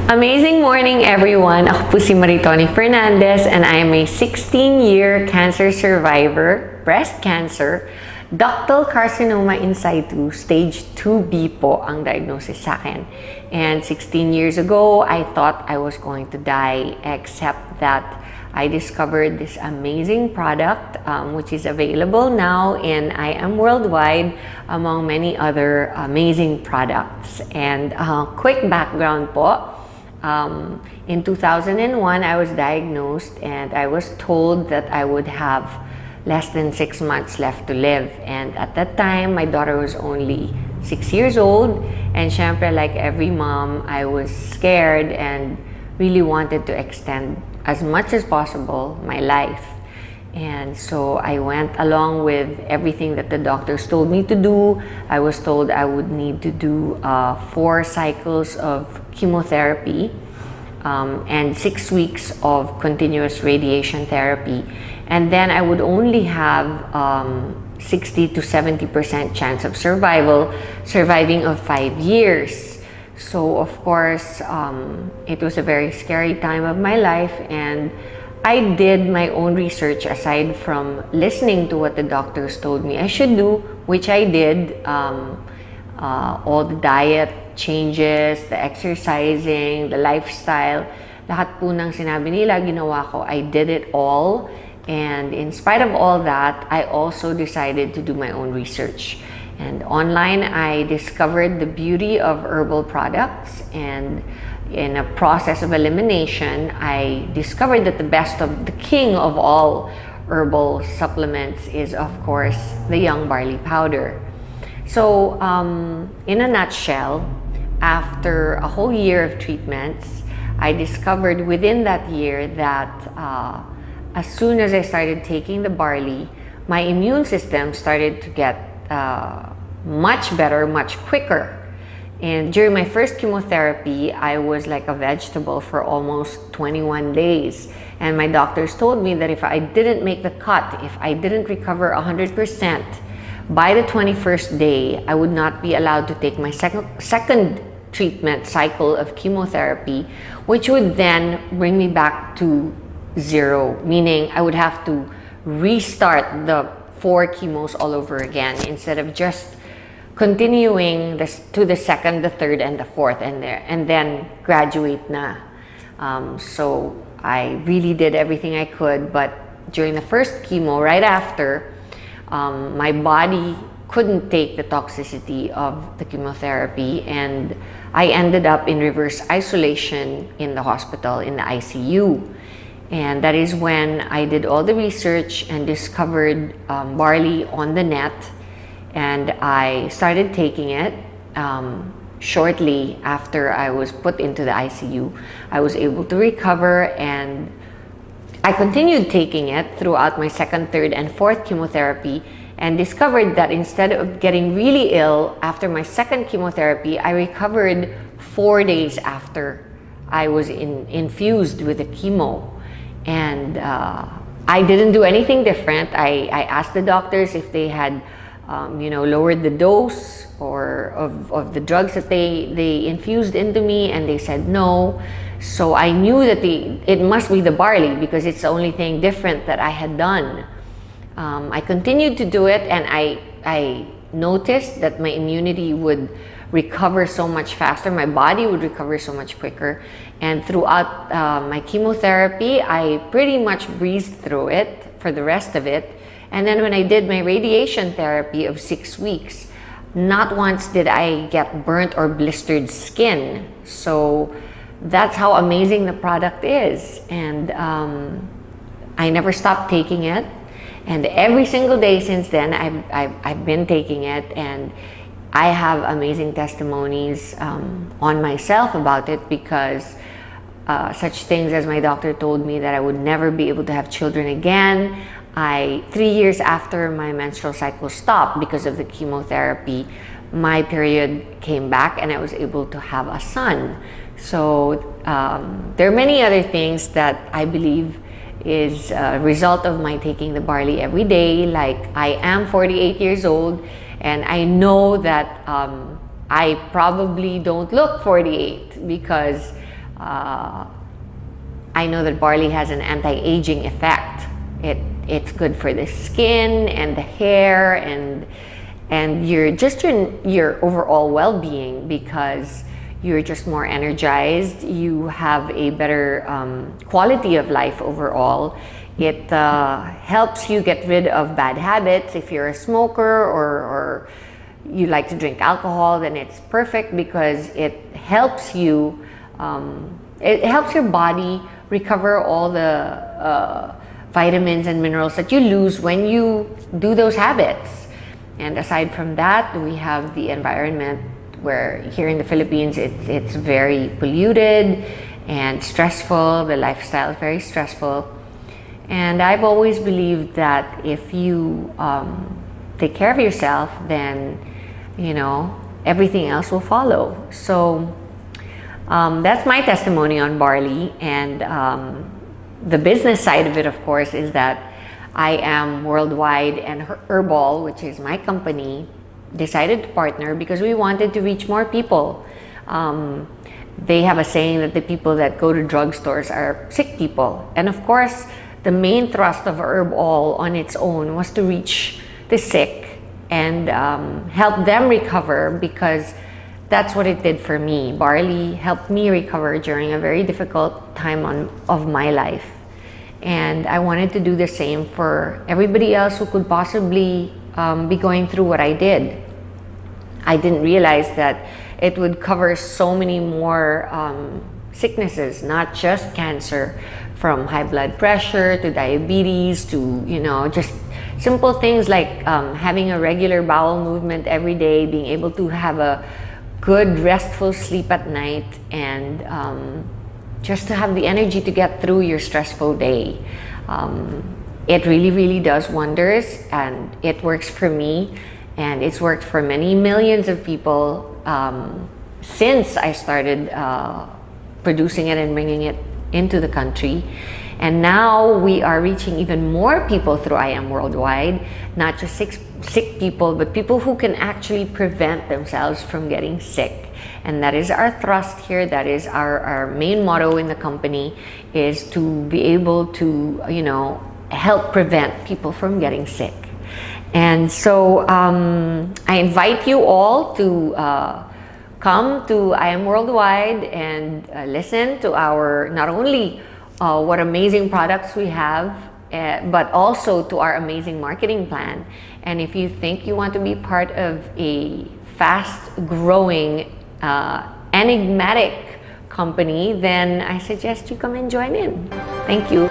Amazing morning, everyone! Ako po si Maritoni Fernandez and I am a 16-year cancer survivor, breast cancer, ductal carcinoma in situ, stage 2B po ang diagnosis sa akin. And 16 years ago, I thought I was going to die, except that I discovered this amazing product which is available now and I am worldwide among many other amazing products. And quick background po. In 2001, I was diagnosed and I was told that I would have less than 6 months left to live. And at that time, my daughter was only 6 years old. And syempre, like every mom, I was scared and really wanted to extend as much as possible my life. And so I went along with everything that the doctors told me to do. I was told I would need to do 4 cycles of chemotherapy and 6 weeks of continuous radiation therapy. And then I would only have 60 to 70% chance of surviving of 5 years. So of course, it was a very scary time of my life, and I did my own research aside from listening to what the doctors told me I should do, which I did. All the diet changes, the exercising, the lifestyle, lahat po ng sinabi nila, ginawa ko. I did it all. And in spite of all that, I also decided to do my own research. And online, I discovered the beauty of herbal products, and in a process of elimination, I discovered that the king of all herbal supplements is, of course, the young barley powder. So, in a nutshell, after a whole year of treatments, I discovered within that year that as soon as I started taking the barley, my immune system started to get much better, much quicker. And during my first chemotherapy, I was like a vegetable for almost 21 days. And my doctors told me that if I didn't make the cut, if I didn't recover 100%, by the 21st day, I would not be allowed to take my second treatment cycle of chemotherapy, which would then bring me back to 0, meaning I would have to restart the 4 chemos all over again instead of just continuing to the second, the third, and the fourth, and then graduate na. So I really did everything I could, but during the first chemo, right after, my body couldn't take the toxicity of the chemotherapy, and I ended up in reverse isolation in the hospital, in the ICU. And that is when I did all the research and discovered barley on the net. And I started taking it. Shortly after I was put into the ICU, I was able to recover, and I continued taking it throughout my second, third, and fourth chemotherapy, and discovered that instead of getting really ill after my second chemotherapy, I recovered 4 days after I was infused with the chemo. And I didn't do anything different. I asked the doctors if they had lowered the dose or of the drugs that they infused into me, and they said no. So I knew that it must be the barley, because it's the only thing different that I had done. I continued to do it, and I noticed that my immunity would recover so much faster, my body would recover so much quicker. And throughout my chemotherapy, I pretty much breezed through it for the rest of it. And then when I did my radiation therapy of 6 weeks, not once did I get burnt or blistered skin. So that's how amazing the product is. And I never stopped taking it. And every single day since then, I've been taking it. And I have amazing testimonies on myself about it, because such things as my doctor told me that I would never be able to have children again. 3 years after my menstrual cycle stopped because of the chemotherapy, my period came back and I was able to have a son. So there are many other things that I believe is a result of my taking the barley every day. Like, I am 48 years old, and I know that I probably don't look 48 because I know that barley has an anti-aging effect. It's good for the skin and the hair and your overall well-being, because you're just more energized. You have a better quality of life overall. It helps you get rid of bad habits. If you're a smoker or you like to drink alcohol, then it's perfect because it helps you. It helps your body recover all the vitamins and minerals that you lose when you do those habits. And aside from that, we have the environment, where here in the Philippines it's very polluted and stressful. The lifestyle is very stressful. And I've always believed that if you take care of yourself, then everything else will follow. So that's my testimony on barley. And the business side of it, of course, is that I am worldwide, and Herbal, which is my company, decided to partner because we wanted to reach more people. They have a saying that the people that go to drugstores are sick people. And of course, the main thrust of Herbal on its own was to reach the sick and help them recover, because that's what it did for me. Barley helped me recover during a very difficult time of my life. And I wanted to do the same for everybody else who could possibly be going through what I did. I didn't realize that it would cover so many more sicknesses, not just cancer, from high blood pressure to diabetes to, just simple things like having a regular bowel movement every day, being able to have a good restful sleep at night, and just to have the energy to get through your stressful day. It really, really does wonders, and it works for me, and it's worked for many millions of people since I started producing it and bringing it into the country. And now we are reaching even more people through I Am Worldwide, not just sick people, but people who can actually prevent themselves from getting sick. And that is our thrust here. That is our main motto in the company, is to be able to, help prevent people from getting sick. And so I invite you all to come to I Am Worldwide and listen to our, not only what amazing products we have, but also to our amazing marketing plan. And if you think you want to be part of a fast-growing, enigmatic company, then I suggest you come and join in. Thank you.